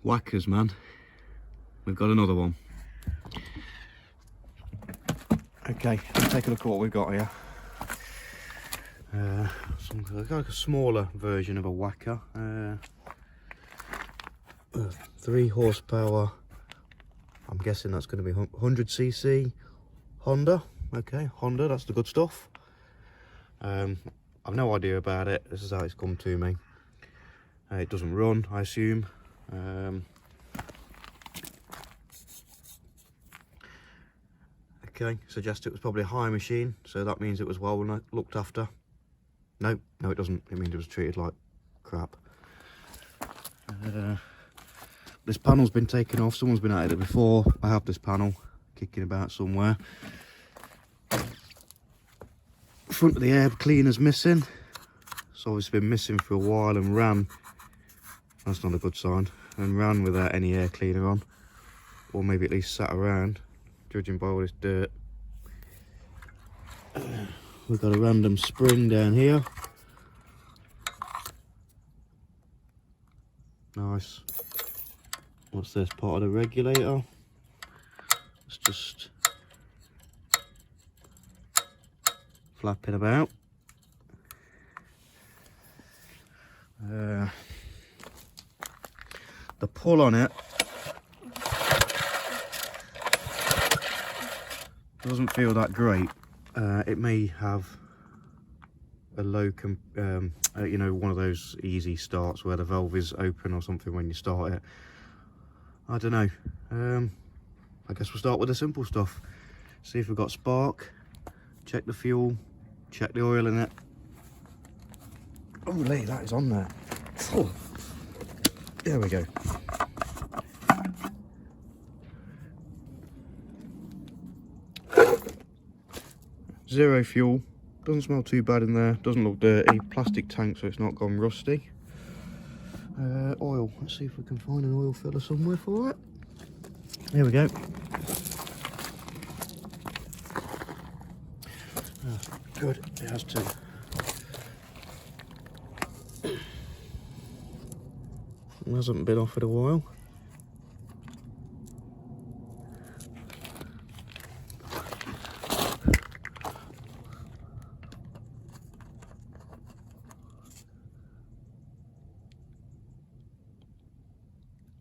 Whackers, man. We've got another one. Okay, let's take a look at what we've got here. Like a smaller version of a Whacker. 3 horsepower. I'm guessing that's going to be 100cc Honda. Okay, Honda, that's the good stuff. I've no idea about it. This is how it's come to me. It doesn't run, I assume. Okay, suggest it was probably a hire machine, so that means it was well looked after. No, it doesn't. It means it was treated like crap. This panel's been taken off. Someone's been at it before. I have this panel kicking about somewhere. Front of the air cleaner's missing. It's obviously been missing for a while and ran. That's not a good sign. And ran without any air cleaner on, or maybe at least sat around, judging by all this dirt. We've got a random spring down here. Nice. What's this? Part of the regulator. It's just flapping about. The pull on it doesn't feel that great. It may have a low, you know, one of those easy starts where the valve is open or something when you start it. I don't know. I guess we'll start with the simple stuff. See if we've got spark, check the fuel, check the oil in it. Oh, Lee, that is on there. Oh. There we go. Zero fuel. Doesn't smell too bad in there. Doesn't look dirty. Plastic tank, so it's not gone rusty. Oil. Let's see if we can find an oil filler somewhere for it. There we go. Good. It has two. It hasn't been off in a while.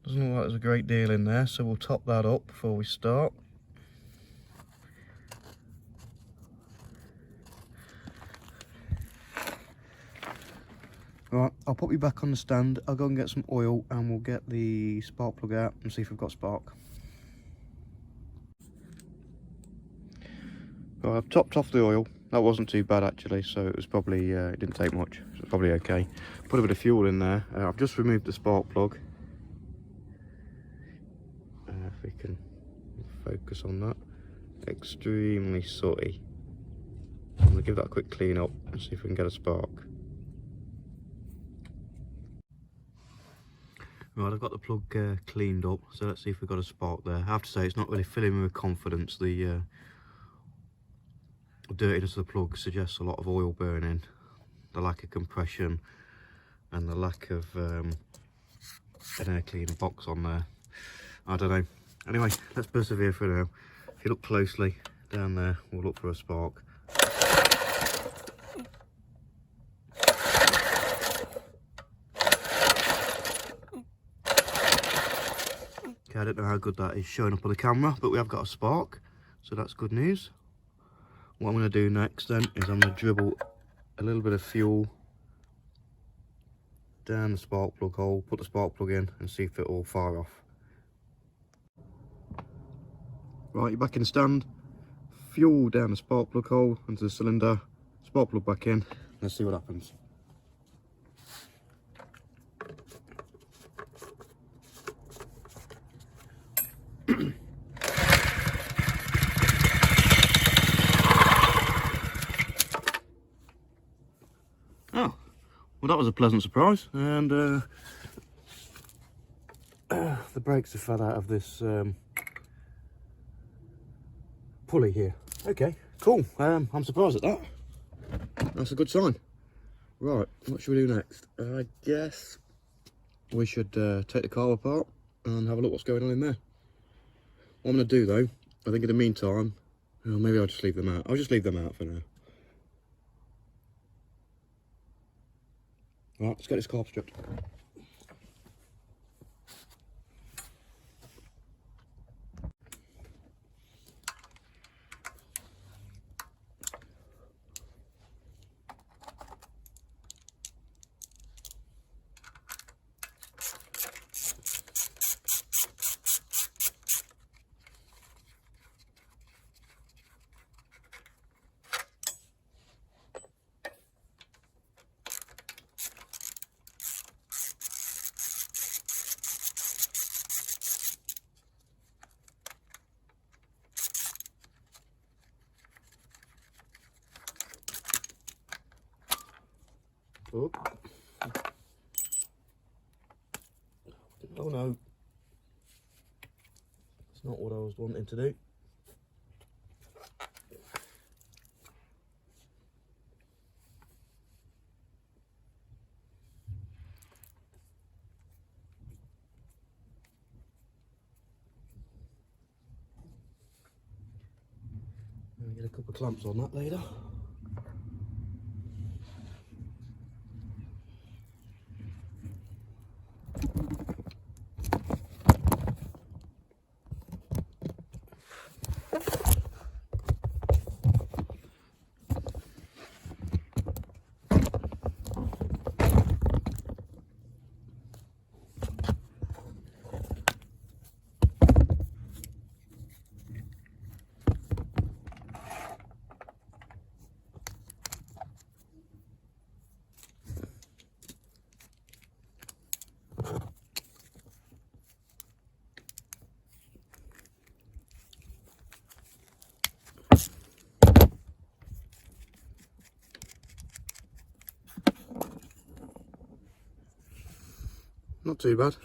Doesn't look like there's a great deal in there, so we'll top that up before we start. Right, I'll put you back on the stand. I'll go and get some oil and we'll get the spark plug out and see if we've got spark. Right, I've topped off the oil. That wasn't too bad actually, so it was probably, it didn't take much. So it's probably okay. Put a bit of fuel in there. I've just removed the spark plug. If we can focus on that. Extremely sooty. I'm gonna give that a quick clean up and see if we can get a spark. Right, I've got the plug cleaned up, so let's see if we've got a spark there. I have to say, it's not really filling me with confidence. The dirtiness of the plug suggests a lot of oil burning, the lack of compression, and the lack of an air cleaner box on there. I don't know. Anyway, let's persevere for now. If you look closely down there, we'll look for a spark. Okay, I don't know how good that is showing up on the camera, but we have got a spark, so that's good news. What I'm going to do next then is I'm going to dribble a little bit of fuel down the spark plug hole, put the spark plug in and see if it will fire off. Right, you're back in the stand. Fuel down the spark plug hole into the cylinder, spark plug back in. Let's see what happens. Oh, well, that was a pleasant surprise, and the brakes have fell out of this pulley here. Okay, cool. I'm surprised at that. That's a good sign. Right, what should we do next? I guess we should take the car apart, and have a look what's going on in there. What I'm going to do though, I think in the meantime, well, maybe I'll just leave them out. I'll just leave them out for now. Right, let's get this carb stripped. Oh. Oh no, it's not what I was wanting to do. I'll get a couple of clamps on that later. Not too bad.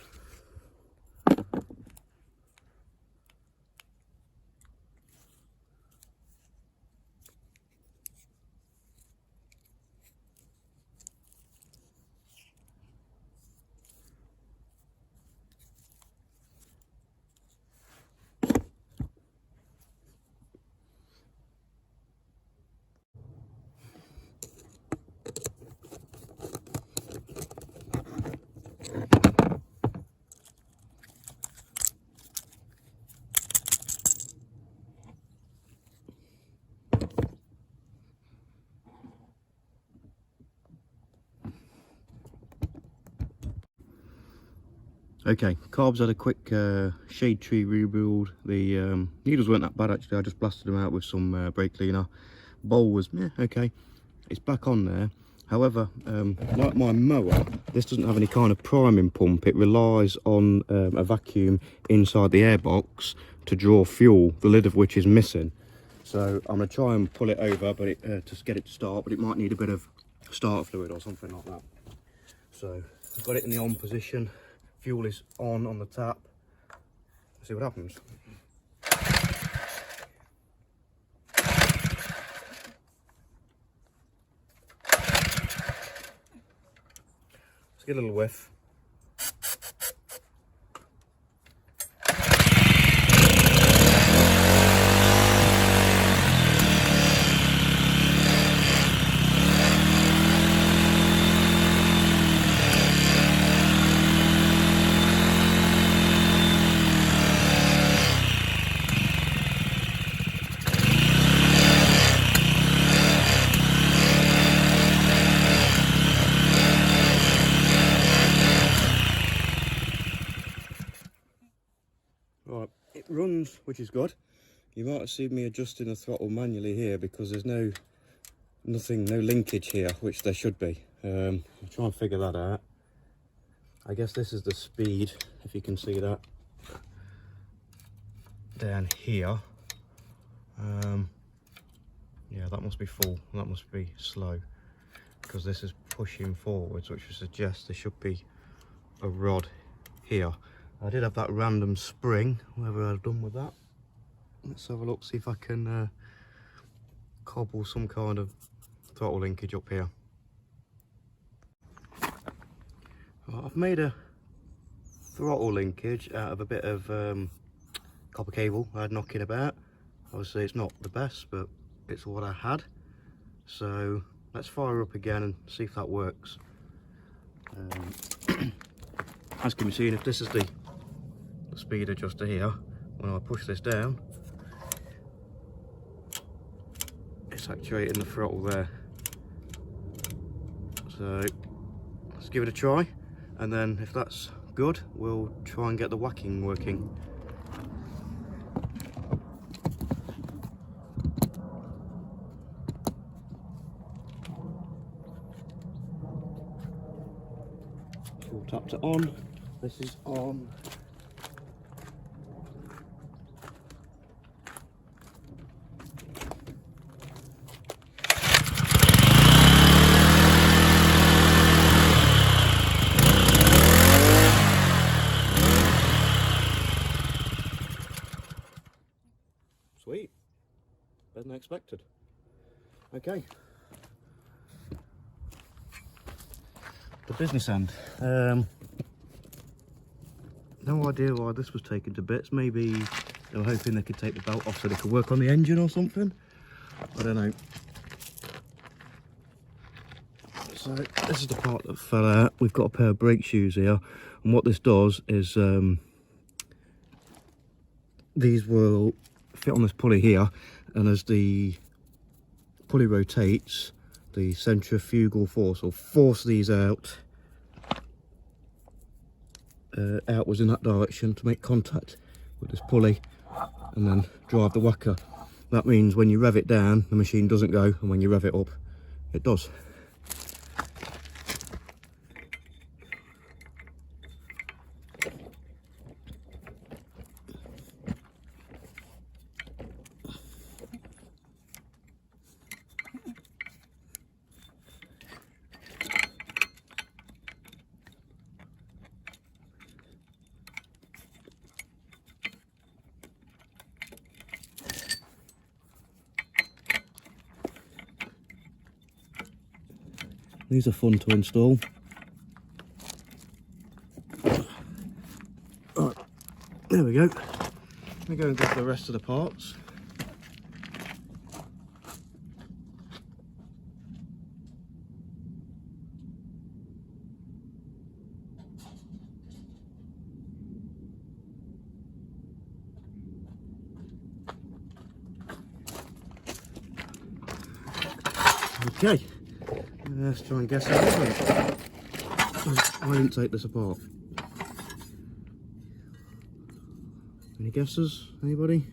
Okay, carbs had a quick shade tree rebuild. The needles weren't that bad actually. I just blasted them out with some brake cleaner. Bowl was okay. It's back on there. However, like my mower, this doesn't have any kind of priming pump. It relies on a vacuum inside the airbox to draw fuel, the lid of which is missing. So I'm going to try and pull it over, but to get it to start, but it might need a bit of starter fluid or something like that. So I've got it in the on position. Fuel is on the tap. Let's see what happens. Let's get a little whiff. Right, it runs, which is good. You might have seen me adjusting the throttle manually here because there's no linkage here, which there should be. I'll try and figure that out. I guess this is the speed, if you can see that down here. Yeah, that must be full, that must be slow, because this is pushing forwards, which would suggest there should be a rod here. I did have that random spring, whatever I've done with that. Let's have a look, see if I can cobble some kind of throttle linkage up here. Right, I've made a throttle linkage out of a bit of copper cable I had knocking about. Obviously it's not the best, but it's what I had. So let's fire up again and see if that works. As can be seen, if this is the speed adjuster here, when I push this down, it's actuating the throttle there. So let's give it a try, and then if that's good, we'll try and get the whacking working. We'll tap it on. This is on. Sweet. Better than expected. Okay. The business end. No idea why this was taken to bits. Maybe they were hoping they could take the belt off so they could work on the engine or something. I don't know. So this is the part that fell out. We've got a pair of brake shoes here, and what this does is these will fit on this pulley here, and as the pulley rotates, the centrifugal force will force these out outwards in that direction to make contact with this pulley and then drive the whacker. That means when you rev it down, the machine doesn't go, and when you rev it up, it does. These are fun to install. Right, there we go. Let me go and grab the rest of the parts. Okay. Let's try and guess it. I didn't take this apart. Any guesses? Anybody?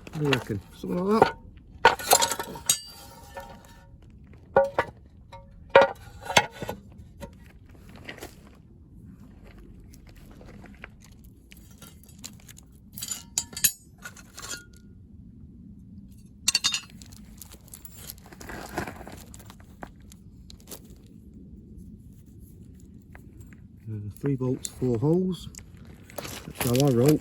What do you reckon? Something like that? Three bolts, 4 holes. That's how I roll.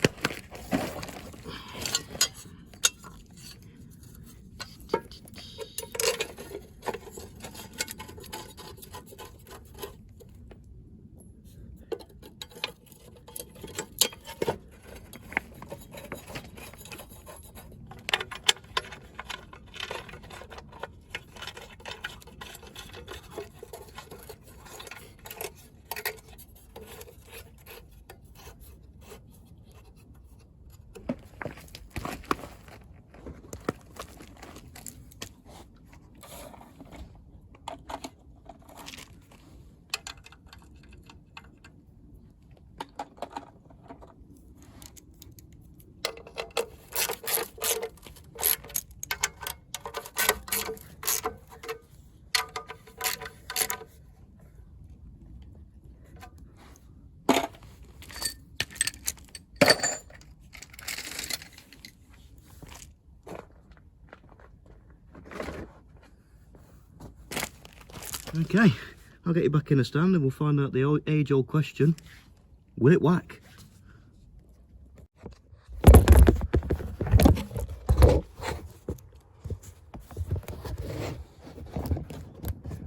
Okay, I'll get you back in the stand and we'll find out the age-old question, will it whack?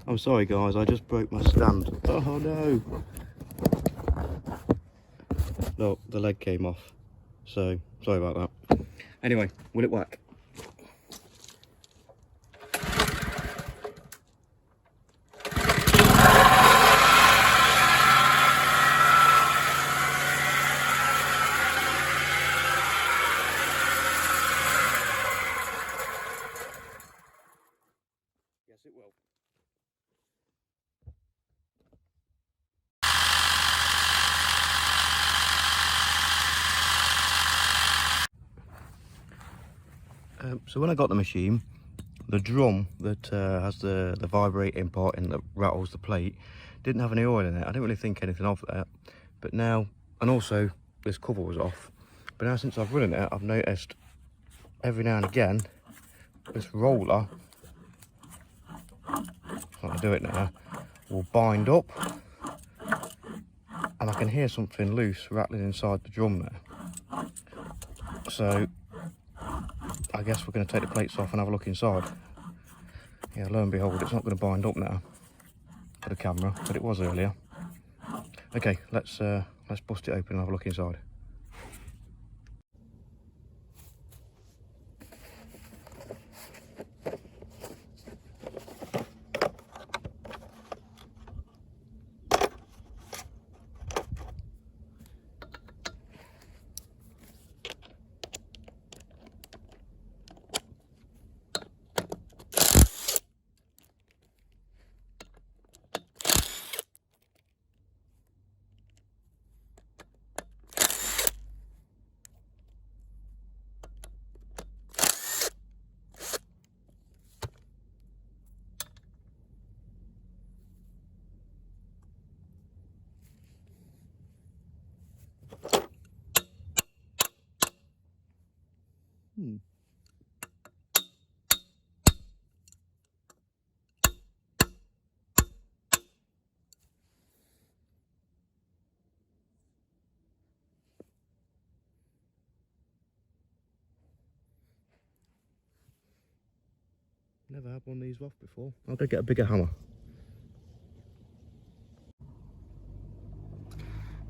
I'm sorry guys, I just broke my stand. Oh no! No, the leg came off, so sorry about that. Anyway, will it whack? Yes, it will. So when I got the machine, the drum that has the vibrating part and that rattles the plate didn't have any oil in it. I didn't really think anything of that, but now, and also this cover was off, but now since I've run it, I've noticed every now and again this roller, I'll do it now, will bind up and I can hear something loose rattling inside the drum there. So I guess we're going to take the plates off and have a look inside. Yeah, lo and behold, it's not going to bind up now for the camera, but it was earlier. Okay, let's bust it open and have a look inside. Never had one of these off before. I'll go get a bigger hammer.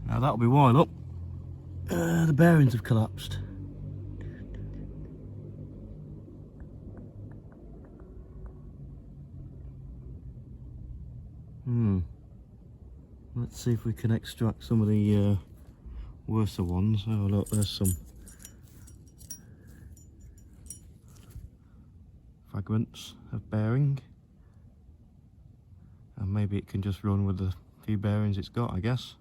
Now that'll be wired up. The bearings have collapsed. Let's see if we can extract some of the worser ones. Oh look, there's some fragments of bearing, and maybe it can just run with the few bearings it's got, I guess.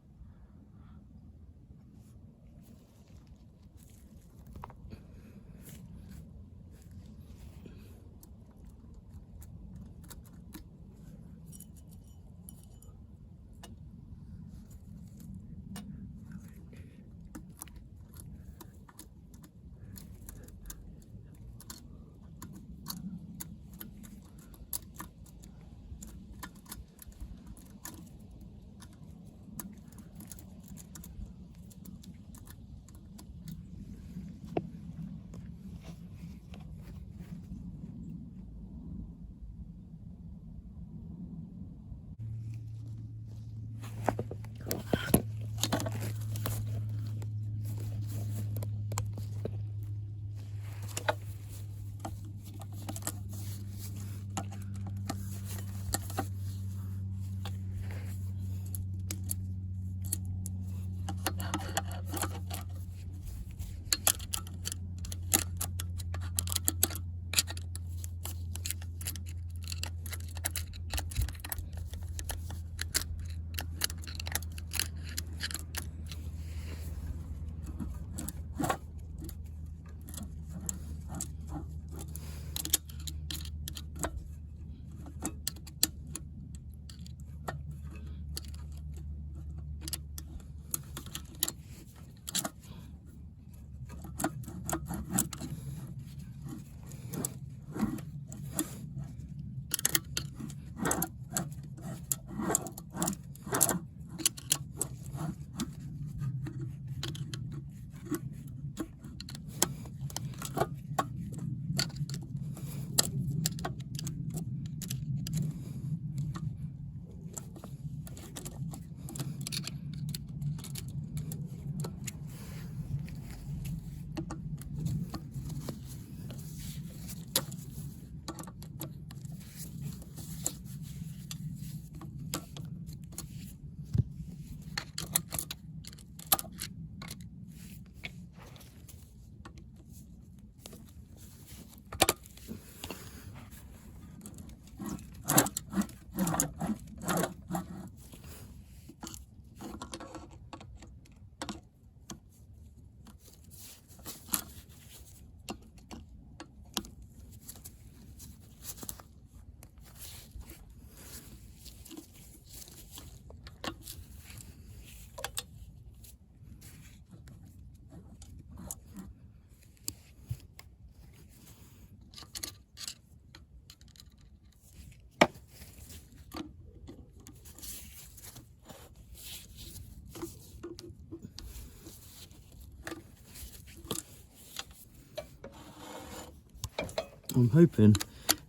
So I'm hoping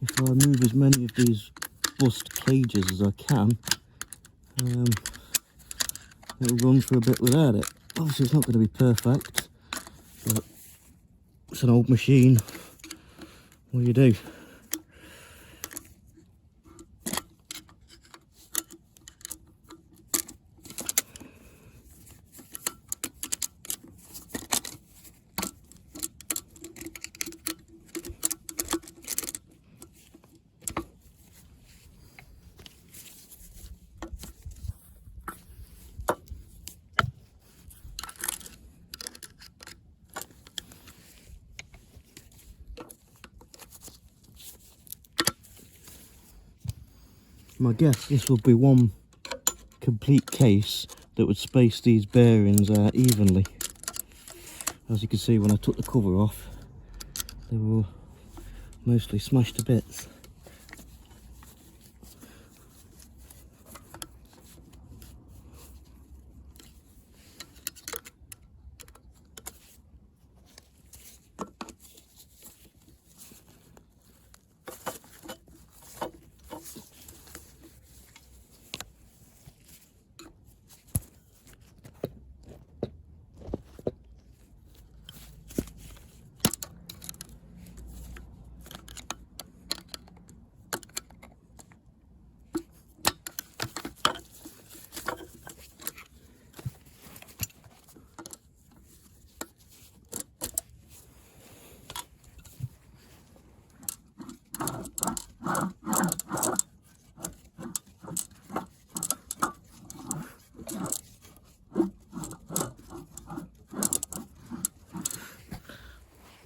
if I remove as many of these bust cages as I can, it'll run for a bit without it. Obviously it's not going to be perfect, but it's an old machine. What do you do? My guess this will be one complete case that would space these bearings out evenly. As you can see, when I took the cover off, they were mostly smashed to bits.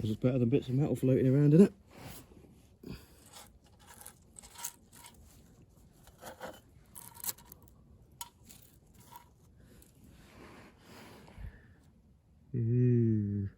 This is better than bits of metal floating around, isn't it? Ooh.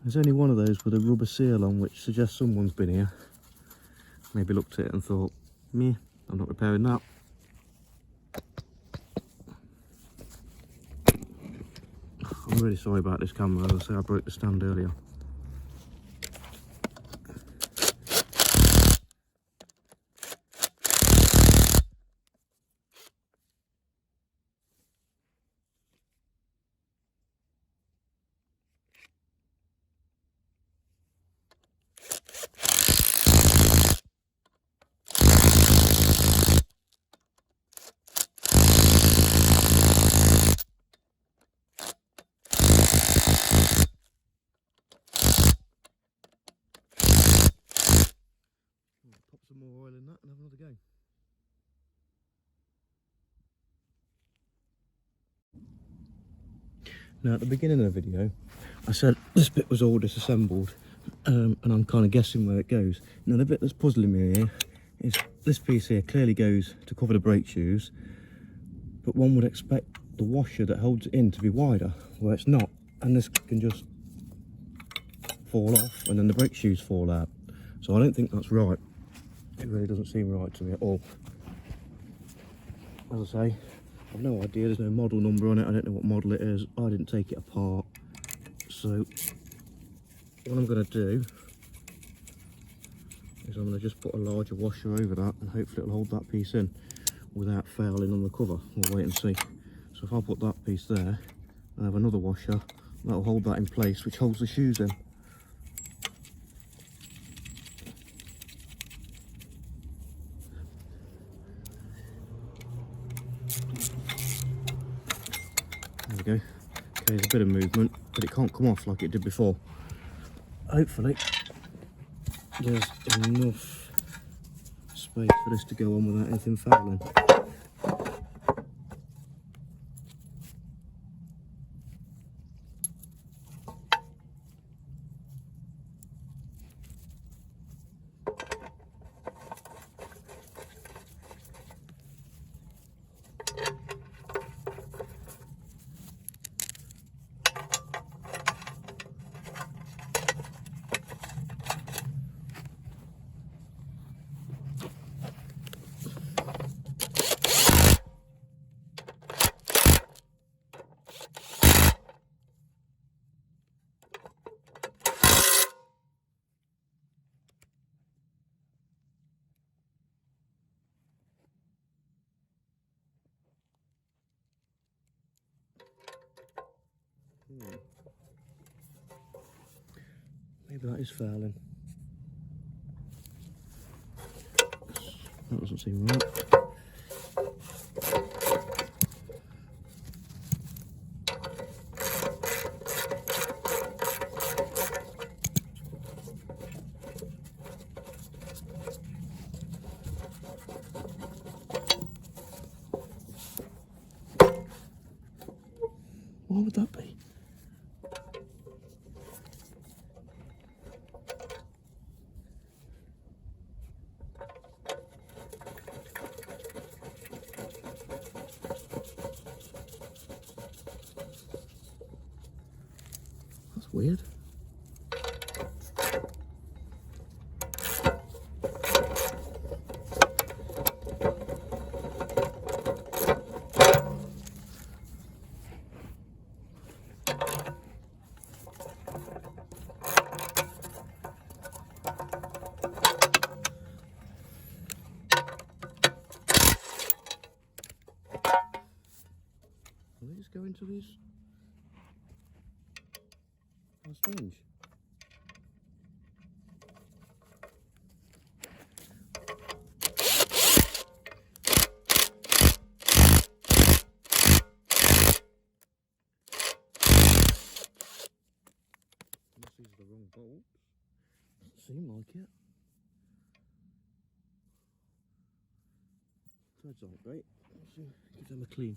There's only one of those with a rubber seal on, which suggests someone's been here. Maybe looked at it and thought, meh, I'm not repairing that. I'm really sorry about this camera. As I say, I broke the stand earlier. Pop some more oil in that and have another go. Now at the beginning of the video, I said this bit was all disassembled, and I'm kind of guessing where it goes. Now the bit that's puzzling me here is this piece here clearly goes to cover the brake shoes, but one would expect the washer that holds it in to be wider, where it's not, and this can just fall off and then the brake shoes fall out. So I don't think that's right. It really doesn't seem right to me at all. As I say, I've no idea, there's no model number on it, I don't know what model it is, I didn't take it apart. So what I'm going to do is I'm going to just put a larger washer over that and hopefully it'll hold that piece in without fouling on the cover. We'll wait and see. So if I put that piece there, I have another washer, that'll hold that in place, which holds the shoes in. There we go. Okay, there's a bit of movement, but it can't come off like it did before. Hopefully there's enough space for this to go on without anything fouling. Maybe that is fouling. That doesn't seem right. What would that be? That's weird. Will they just go into these? How strange. Unless these are the wrong bolts. Doesn't seem like it. Threads aren't great. Let's give them a clean.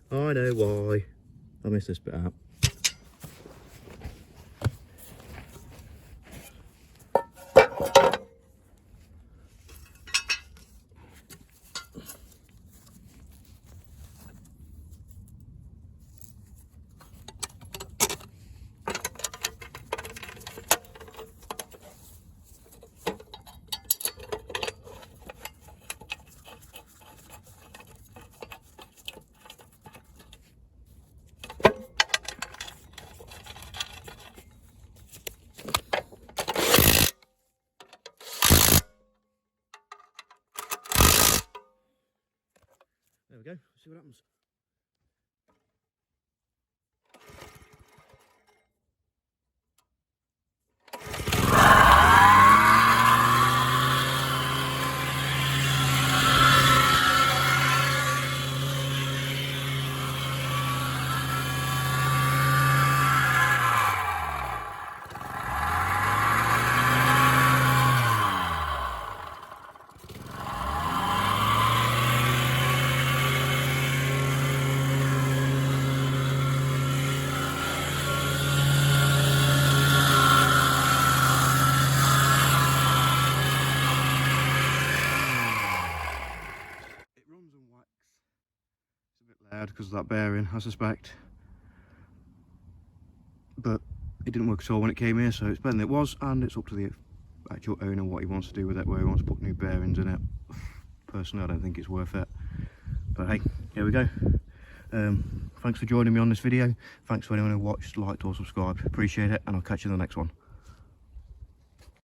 I know why. I missed this bit out. There we go, let's see what happens. Loud because of that bearing, I suspect, but it didn't work at all when it came here, so it's better than it was, and it's up to the actual owner what he wants to do with it, where he wants to put new bearings in it. Personally, I don't think it's worth it, but hey, here we go. Thanks for joining me on this video. Thanks for anyone who watched, liked or subscribed. Appreciate it, and I'll catch you in the next one.